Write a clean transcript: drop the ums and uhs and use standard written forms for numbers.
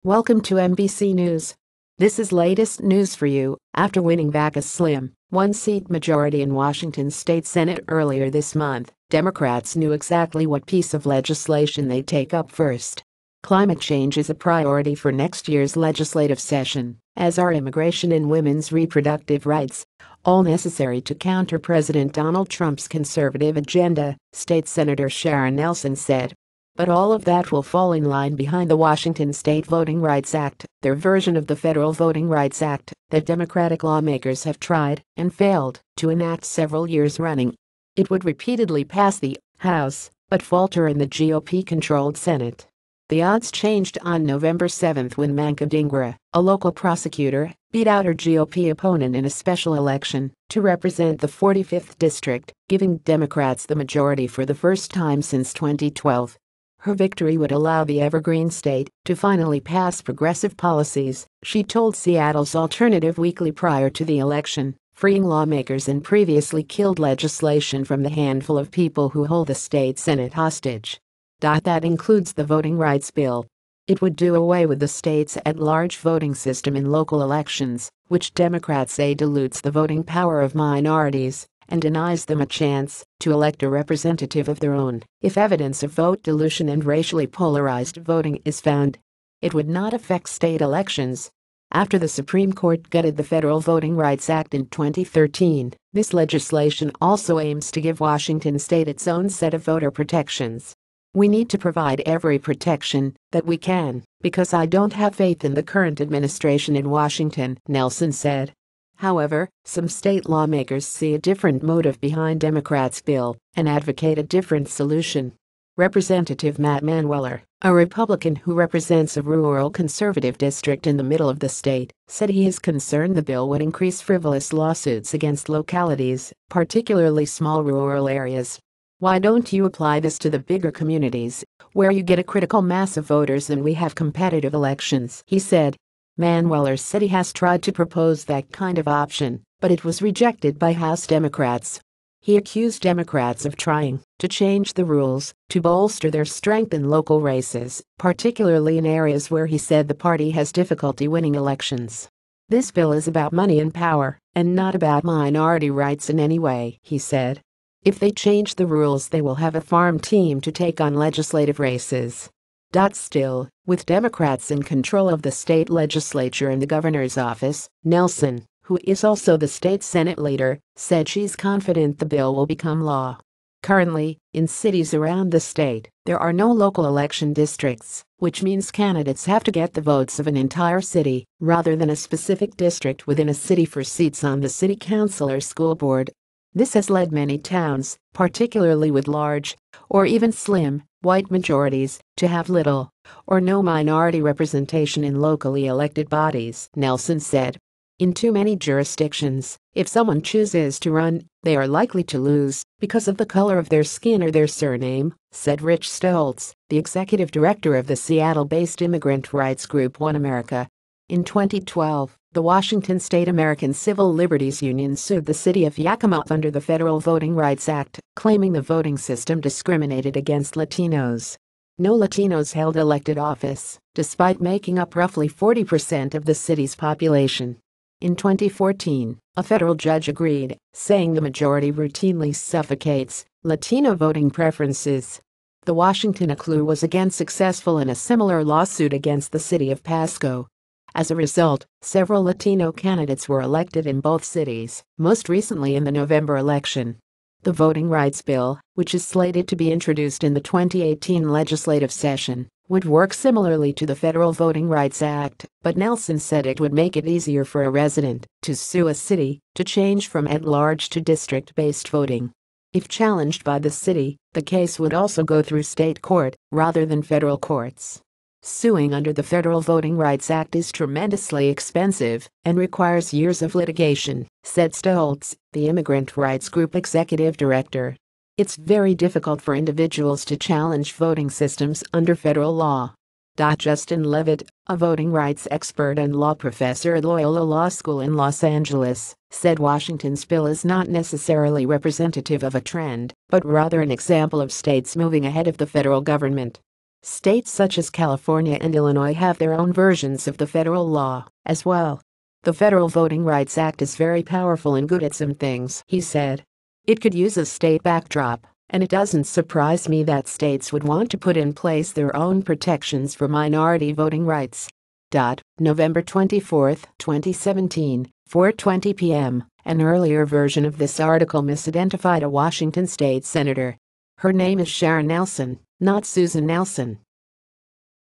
Welcome to NBC News. This is latest news for you. After winning back a slim one-seat majority in Washington State Senate earlier this month, Democrats knew exactly what piece of legislation they'd take up first. Climate change is a priority for next year's legislative session, as are immigration and women's reproductive rights, all necessary to counter President Donald Trump's conservative agenda, State Senator Sharon Nelson said. But all of that will fall in line behind the Washington State Voting Rights Act, their version of the Federal Voting Rights Act that Democratic lawmakers have tried and failed to enact several years running. It would repeatedly pass the House, but falter in the GOP-controlled Senate. The odds changed on November 7 when Manka Dhingra, a local prosecutor, beat out her GOP opponent in a special election to represent the 45th District, giving Democrats the majority for the first time since 2012. Her victory would allow the evergreen state to finally pass progressive policies, she told Seattle's Alternative Weekly prior to the election, freeing lawmakers and previously killed legislation from the handful of people who hold the state Senate hostage. That includes the voting rights bill. It would do away with the state's at-large voting system in local elections, which Democrats say dilutes the voting power of minorities and denies them a chance to elect a representative of their own if evidence of vote dilution and racially polarized voting is found. It would not affect state elections. After the Supreme Court gutted the Federal Voting Rights Act in 2013, this legislation also aims to give Washington state its own set of voter protections. We need to provide every protection that we can, because I don't have faith in the current administration in Washington, Nelson said. However, some state lawmakers see a different motive behind Democrats' bill and advocate a different solution. Representative Matt Manueller, a Republican who represents a rural conservative district in the middle of the state, said he is concerned the bill would increase frivolous lawsuits against localities, particularly small rural areas. Why don't you apply this to the bigger communities, where you get a critical mass of voters and we have competitive elections, he said. Manueller said he has tried to propose that kind of option, but it was rejected by House Democrats. He accused Democrats of trying to change the rules to bolster their strength in local races, particularly in areas where he said the party has difficulty winning elections. This bill is about money and power, and not about minority rights in any way, he said. If they change the rules, they will have a farm team to take on legislative races. Still, with Democrats in control of the state legislature and the governor's office, Nelson, who is also the state Senate leader, said she's confident the bill will become law. Currently, in cities around the state, there are no local election districts, which means candidates have to get the votes of an entire city rather than a specific district within a city for seats on the city council or school board. This has led many towns, particularly with large, or even slim, white majorities, to have little or no minority representation in locally elected bodies, Nelson said. In too many jurisdictions, if someone chooses to run, they are likely to lose because of the color of their skin or their surname, said Rich Stoltz, the executive director of the Seattle-based immigrant rights group One America. In 2012, the Washington State American Civil Liberties Union sued the city of Yakima under the Federal Voting Rights Act, claiming the voting system discriminated against Latinos. No Latinos held elected office, despite making up roughly 40% of the city's population. In 2014, a federal judge agreed, saying the majority routinely suffocates Latino voting preferences. The Washington ACLU was again successful in a similar lawsuit against the city of Pasco. As a result, several Latino candidates were elected in both cities, most recently in the November election. The voting rights bill, which is slated to be introduced in the 2018 legislative session, would work similarly to the Federal Voting Rights Act, but Nelson said it would make it easier for a resident to sue a city to change from at-large to district-based voting. If challenged by the city, the case would also go through state court rather than federal courts. Suing under the Federal Voting Rights Act is tremendously expensive and requires years of litigation, said Stoltz, the immigrant rights group executive director. It's very difficult for individuals to challenge voting systems under federal law. Justin Levitt, a voting rights expert and law professor at Loyola Law School in Los Angeles, said Washington's bill is not necessarily representative of a trend, but rather an example of states moving ahead of the federal government. States such as California and Illinois have their own versions of the federal law as well. The Federal Voting Rights Act is very powerful and good at some things, he said. It could use a state backdrop, and it doesn't surprise me that states would want to put in place their own protections for minority voting rights. November 24, 2017, 4:20 p.m. An earlier version of this article misidentified a Washington state senator. Her name is Sharon Nelson, not Susan Nelson.